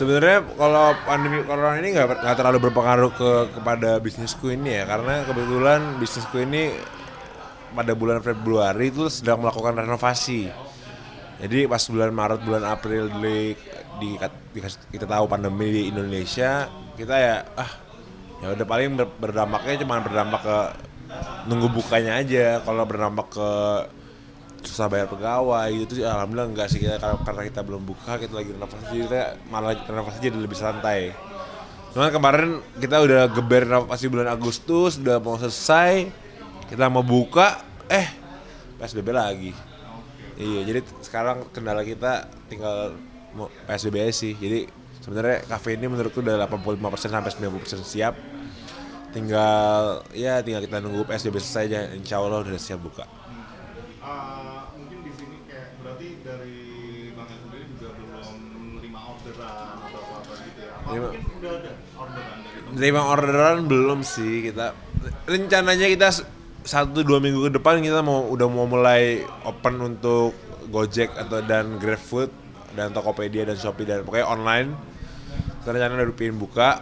Sebenarnya kalau pandemi corona ini nggak terlalu berpengaruh kepada bisnisku ini ya, karena kebetulan bisnisku ini pada bulan Februari itu sedang melakukan renovasi. Jadi pas bulan Maret, bulan April kita tahu pandemi di Indonesia, kita ya udah paling berdampaknya cuma berdampak ke nunggu bukanya aja. Kalau berdampak ke susah bayar pegawai gitu sih alhamdulillah enggak sih, kita karena kita belum buka, kita lagi renovasi, jadi kita malah renovasi jadi lebih santai. Cuman kemarin kita udah geber renovasi bulan Agustus, udah mau selesai, kita mau buka, PSBB lagi. Iya, jadi sekarang kendala kita tinggal PSBB aja sih. Jadi sebenarnya kafe ini menurutku udah 85% sampai 90% siap. Tinggal kita nunggu PSBB selesai aja, insya Allah udah siap buka. Mungkin di sini kayak berarti dari Bang El sendiri juga belum menerima orderan atau apa gitu ya? Apa Terima, mungkin udah ada orderan dari teman-teman? terima orderan belum sih kita. Rencananya kita 1-2 minggu ke depan kita udah mau mulai open untuk Gojek dan GrabFood dan Tokopedia dan Shopee dan pokoknya online. Kita rencana udah pengen buka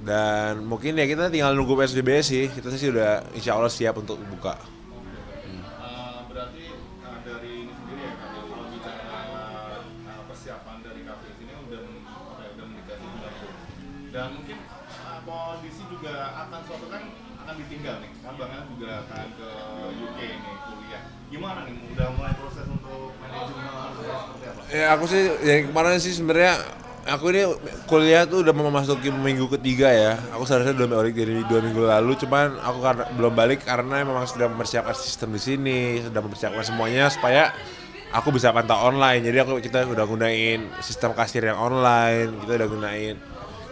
dan mungkin ya kita tinggal nunggu PSBB sih. Kita sih udah insya Allah siap untuk buka. Oke, oke. Berarti dari ini sendiri ya kak, kalau bicara persiapan dari kafe sini udah apa ya, udah mendekati bulan tuh. Dan mungkin kondisi juga akan suatu kan akan ditinggal nih, kan Bang El juga akan ke UK nih kuliah. Gimana nih, udah mulai proses untuk manajemen seperti apa? Ya aku sih ya kemarin sih sebenarnya aku ini kuliah tuh udah mau memasuki minggu ketiga ya. Aku seharusnya udah balik dari 2 minggu lalu, cuman aku karena belum balik karena memang sudah mempersiapkan sistem di sini, sudah mempersiapkan semuanya supaya aku bisa pantau online. Jadi kita udah gunain sistem kasir yang online, kita udah gunain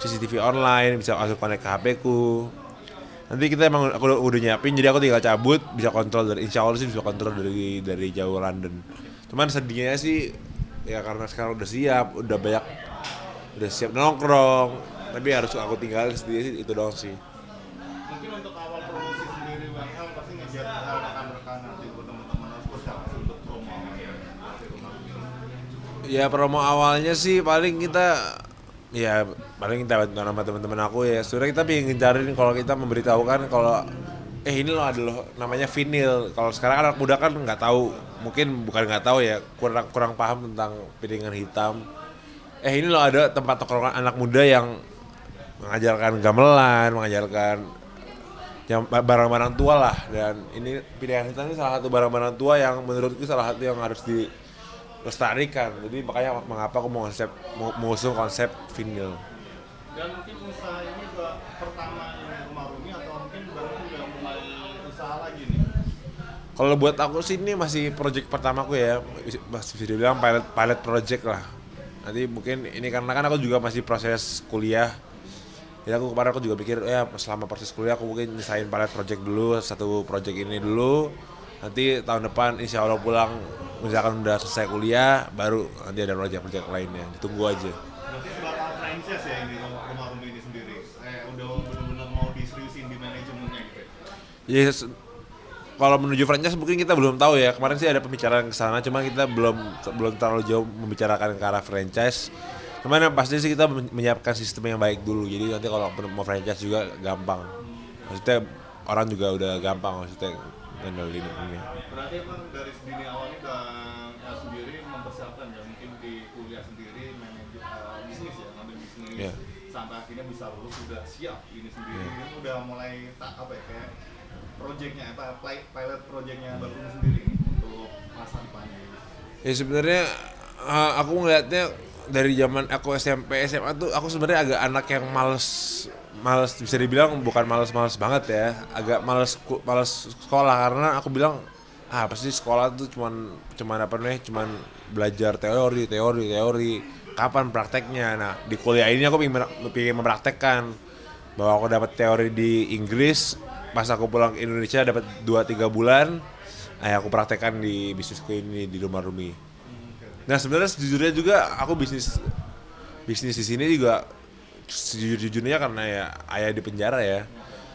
CCTV online, bisa langsung connect ke HP ku. Nanti kita emang aku udah nyiapin, jadi aku tinggal cabut, bisa kontrol dari insya Allah sih bisa kontrol dari jauh London. Cuman sedihnya sih ya karena sekarang udah siap nongkrong, tapi harus aku tinggal sendiri sih, itu doang sih. Mungkin untuk awal promosi sendiri Bang El pasti ngejar rekan-rekan nanti buat teman-teman harus persiapan untuk promo kafe rumah ini. Ya promo awalnya sih paling kita bantu sama teman-teman aku ya. Sebenarnya kita pengen ngejarin kalau kita memberitahukan kalau ini loh ada loh namanya vinil. Kalau sekarang anak muda kan nggak tahu, mungkin bukan nggak tahu ya, kurang kurang paham tentang piringan hitam. Ini loh ada tempat tongkrongan anak muda yang mengajarkan gamelan, mengajarkan yang barang-barang tua lah, dan ini pilihan hitam ini salah satu barang-barang tua yang menurutku salah satu yang harus dilestarikan. Jadi makanya mengapa aku mengusung konsep vinyl. Dan mungkin usaha ini juga pertama yang rumah Rumi atau mungkin baru udah mulai usaha lagi nih. Kalau buat aku sih ini masih project pertamaku ya, masih bisa dibilang pilot project lah. Nanti mungkin ini karena kan aku juga masih proses kuliah. Ya aku juga pikir ya selama proses kuliah aku mungkin nyesain pilot project dulu, satu project ini dulu. Nanti tahun depan insya Allah pulang, misalkan udah selesai kuliah, baru nanti ada project-project lainnya. Ditunggu aja. Berarti bakal franchise ya ini rumah Rumi ini sendiri. Udah benar-benar mau diseriusin di manajemennya gitu ya. Yes, kalau menuju franchise mungkin kita belum tahu ya. Kemarin sih ada pembicaraan ke sana, cuma kita belum belum terlalu jauh membicarakan ke arah franchise. Cuman yang pasti sih kita menyiapkan sistem yang baik dulu. Jadi nanti kalau mau franchise juga gampang. Maksudnya orang juga udah gampang maksudnya ngendalin ini. Berarti emang dari sedini awalnya Bang El sendiri mempersiapkan ya mungkin di kuliah sendiri manajer bisnis ya, ngambil bisnis Ya. sampai akhirnya bisa lulus sudah siap ini sendiri. Ya. Ini udah mulai tak apa ya kayak projectnya pilot projectnya Bang Rumi sendiri nih untuk masa depannya. Ya sebenarnya aku ngelihatnya dari zaman aku SMP SMA tuh aku sebenarnya agak anak yang males males bisa dibilang bukan males-males banget ya, agak males sekolah karena aku bilang apa sih sekolah tuh cuman apa nih, cuman belajar teori kapan prakteknya. Nah di kuliah ini aku pengen mempraktekkan bahwa aku dapat teori di Inggris, pas aku pulang ke Indonesia dapat 2-3 bulan, aku praktekkan di bisnisku ini di rumah Rumi. Nah sebenarnya sejujurnya juga aku bisnis bisnis di sini juga sejujurnya karena ya ayah di penjara ya.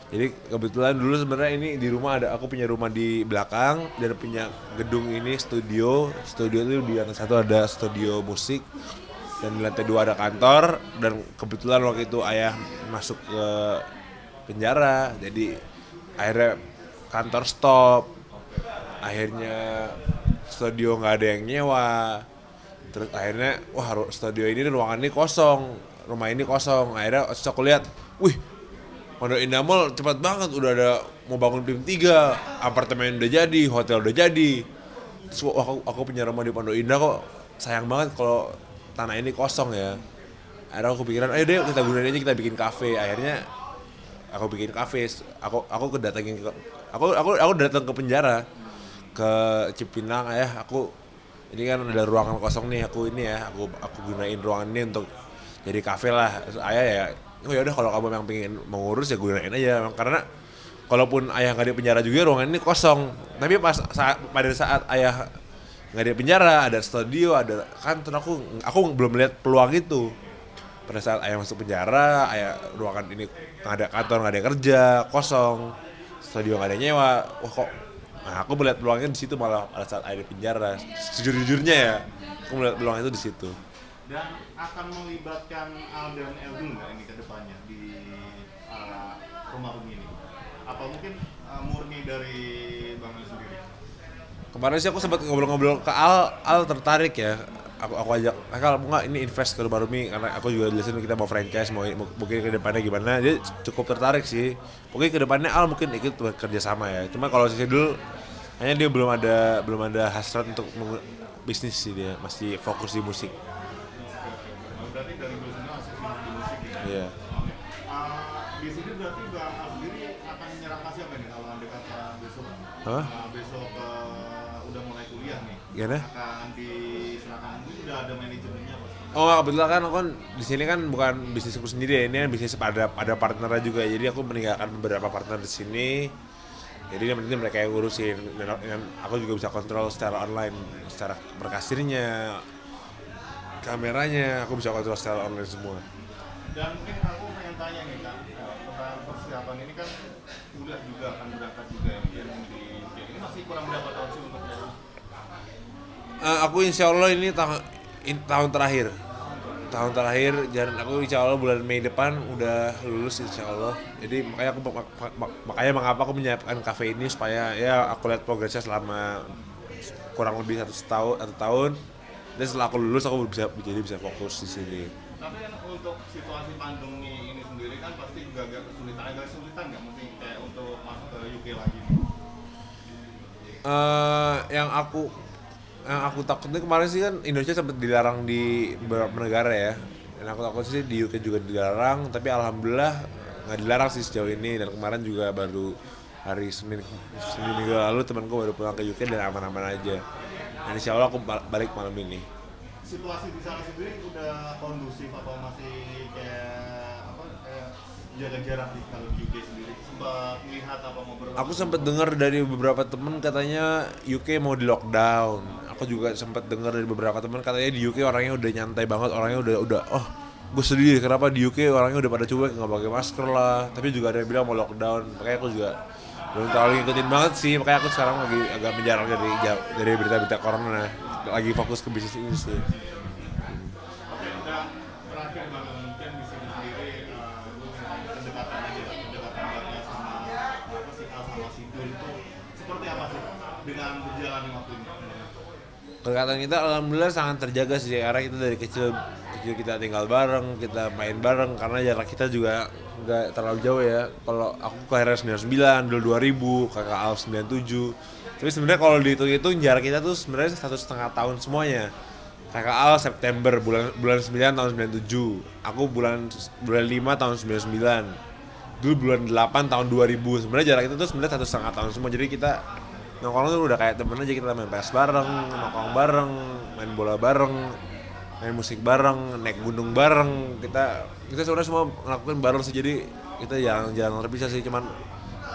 Jadi kebetulan dulu sebenarnya ini di rumah aku punya rumah di belakang dan punya gedung ini studio itu di lantai satu ada studio musik. dan di lantai 2 ada kantor, dan kebetulan waktu itu ayah masuk ke penjara, jadi akhirnya kantor stop, akhirnya studio nggak ada yang nyewa, terus akhirnya wah studio ini ruangan ini kosong, rumah ini kosong, akhirnya aku lihat, wih Pondok Indah Mall cepat banget, udah ada mau bangun PIM 3, apartemen udah jadi, hotel udah jadi. Terus aku punya rumah di Pondok Indah kok, sayang banget kalau tanah ini kosong ya. Akhirnya aku kepikiran, ayo deh kita gunain aja, kita bikin kafe. Akhirnya aku bikin kafe, aku datang ke penjara, ke Cipinang, aku ini kan ada ruangan kosong nih, aku gunain ruangan ini untuk jadi kafe lah. Terus ayah ya, oh ya udah kalau kamu yang pengen mengurus ya gunain aja, karena kalaupun ayah nggak di penjara juga ruangan ini kosong. Tapi pada saat ayah nggak di penjara, ada studio, ada kantor, aku belum melihat peluang itu. Pada saat ayah masuk penjara, ruangan ini nggak ada kantor, nggak ada kerja, kosong, studio nggak ada nyewa, wah kok, nah aku melihat peluangnya di situ malah pada saat ayah di penjara. Sejujurnya ya, aku melihat peluang itu di situ. Dan akan melibatkan Al dan Eldun nggak ini ke depannya di rumah Umi ini? Apa mungkin murni dari Bang El sendiri? Kemarin sih aku sempat ngobrol-ngobrol ke Al tertarik ya. Aku ajak, kalau mau nggak ini invest ke rumah Rumi, karena aku juga jelasin kita mau franchise, mungkin ke depannya gimana. Dia cukup tertarik sih. Mungkin ke depannya Al mungkin ikut bekerja sama ya. Cuma kalau sih dulu hanya dia belum ada hasrat untuk bisnis sih, dia masih fokus di musik. Berarti dari dulu sendiri masih sibuk di musik ya? Iya. Di sini berarti Bang Al sendiri akan menyerahkan siapa nih kalau anda kata besok? Hah? Besok udah mulai kuliah nih. Gimana? Akan diserahkan, mungkin udah ada manajemennya apa? Oh kebetulan kan aku kan di sini kan bukan bisnisku sendiri ya, ini kan bisnis ada partnernya juga, jadi aku meninggalkan beberapa partner di sini. Jadi yang penting mereka yang ngurusin, dan aku juga bisa kontrol secara online, secara berkasirnya, kameranya, aku bisa kontrol secara online semua. Dan mungkin aku pengen tanya nih Kak, tentang persiapan ini kan kuliah juga akan berangkat juga ya, mungkin di ini masih kurang berapa tahun sih untuk Aku insya Allah ini tahun terakhir. Tahun terakhir, dan aku insya Allah bulan Mei depan udah lulus insya Allah. Jadi makanya mengapa aku menyiapkan kafe ini, supaya ya aku lihat progresnya selama kurang lebih satu tahun. Dan setelah aku lulus aku bisa fokus di sini. Tapi kan untuk situasi pandemi ini sendiri kan pasti juga agak kesulitan nggak mungkin kayak untuk masuk ke UK lagi nih? Yang aku takutnya kemarin sih kan Indonesia sempat dilarang di beberapa negara ya. Dan aku takut sih di UK juga dilarang, tapi alhamdulillah nggak dilarang sih sejauh ini. Dan kemarin juga baru hari Senin minggu lalu temanku baru pulang ke UK dan aman-aman aja. Dan insya Allah aku balik malam ini. Situasi di sana sendiri udah kondusif atau masih kayak jaga jarak nih kalau di UK sendiri? Sempat lihat apa mau berapa? Aku sempat dengar dari beberapa temen katanya UK mau di lockdown. Aku juga sempat dengar dari beberapa temen katanya di UK orangnya udah nyantai banget, orangnya udah gue sedih kenapa di UK orangnya udah pada cuek, nggak pakai masker lah. Tapi juga ada yang bilang mau lockdown, makanya aku juga belum terlalu ngikutin banget sih. Makanya aku sekarang lagi agak menjarang dari berita-berita corona, lagi fokus ke bisnis ini sih. Oke, dan terakhir Bang, mungkin di sini sendiri kedekatan aja, kedekatan Bagnya sama apa sih Al sama Sidul itu seperti apa sih dengan berjalannya waktu ini? Kedekatan kita alhamdulillah sangat terjaga sih, karena kita dari kecil kita tinggal bareng, kita main bareng, karena jarak kita juga nggak terlalu jauh ya. Kalau aku kelahiran 99, dulu 2000, kakak Al 97. Tapi sebenarnya kalau dihitung-hitung jarak kita tuh sebenarnya 1,5 tahun semuanya. Kakak Al September bulan 9 tahun 97, aku bulan 5 tahun 99. Dulu bulan 8 tahun 2000. Sebenarnya jarak itu tuh sebenarnya 1,5 tahun semua. Jadi kita nongkrong tuh udah kayak temen aja, kita main PS bareng, nongkrong bareng, main bola bareng, main musik bareng, naik gunung bareng. Kita sebenarnya semua ngelakuin bareng sih, jadi kita jarang terpisah sih. Cuman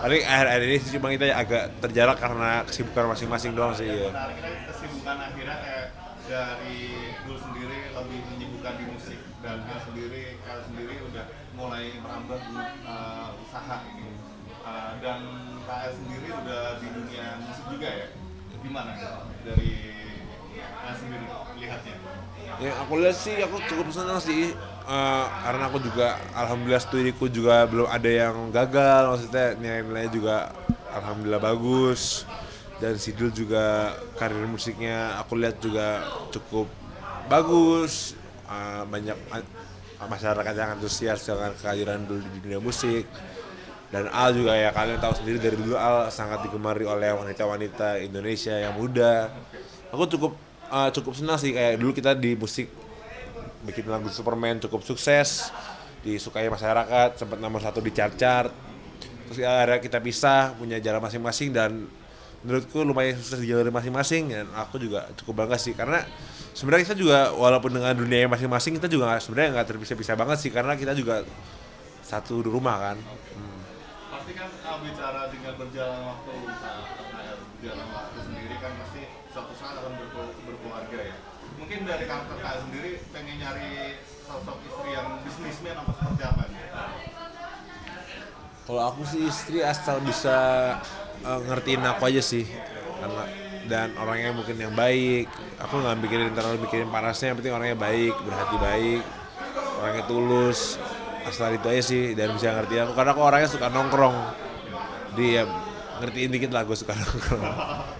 paling akhir-akhir ini sih cuma kita agak terjarak karena kesibukan masing-masing doang sih ya. Menariknya kesibukan akhirnya kayak dari dulu sendiri lebih menyibukkan di musik, dan El sendiri udah mulai merambah usaha ini. Dan KL sendiri udah di dunia musik juga ya? Gimana dari sendiri lihatnya? Ya aku lihat sih, aku cukup senang sih. Karena aku juga alhamdulillah studiku juga belum ada yang gagal, maksudnya nilai-nilainya juga alhamdulillah bagus, dan Sidul juga karir musiknya aku lihat juga cukup bagus. Banyak masyarakat yang antusias dengan kehadiran dulu di dunia musik, dan Al juga ya kalian tahu sendiri dari dulu Al sangat digemari oleh wanita-wanita Indonesia yang muda. Aku cukup senang sih, kayak dulu kita di musik bikin lagu Superman cukup sukses, disukai masyarakat, sempat nomor 1 di chart-chart. Terus akhirnya kita pisah, punya jalan masing-masing, dan menurutku lumayan sukses di jalur masing-masing, dan aku juga cukup bangga sih karena sebenarnya kita juga walaupun dengan dunia masing-masing kita juga sebenarnya nggak terpisah-pisah banget sih, karena kita juga satu rumah kan. Pasti kan bicara dengan berjalan waktu, berjalan waktu sendiri kan pasti suatu saat akan berkeluarga ya. Mungkin dari kakak sendiri pengen nyari sosok istri yang bisnismen apa seperti apa nih? Kalau aku sih istri asal bisa ngertiin aku aja sih, karena dan orangnya mungkin yang baik. Aku nggak terlalu mikirin parasnya, yang penting orangnya baik, berhati baik, orangnya tulus. Asal itu aja sih, dan bisa ngertiin aku karena aku orangnya suka nongkrong. Dia ngertiin dikit lah, gue suka nongkrong.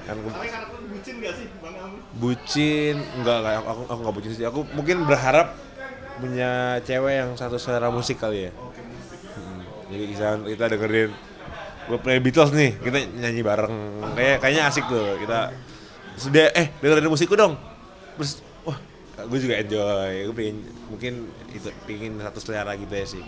Kan Tapi karena aku bucin gak sih Bang Ami? bucin enggak, aku nggak bucin sih. Aku mungkin berharap punya cewek yang satu selera musik kali ya. Jadi kita dengerin gue play Beatles nih, kita nyanyi bareng, kayaknya asik tuh. Kita sudah dengerin musikku dong, terus wah gue juga enjoy. Gue pengen, mungkin itu pingin satu selera gitu ya sih.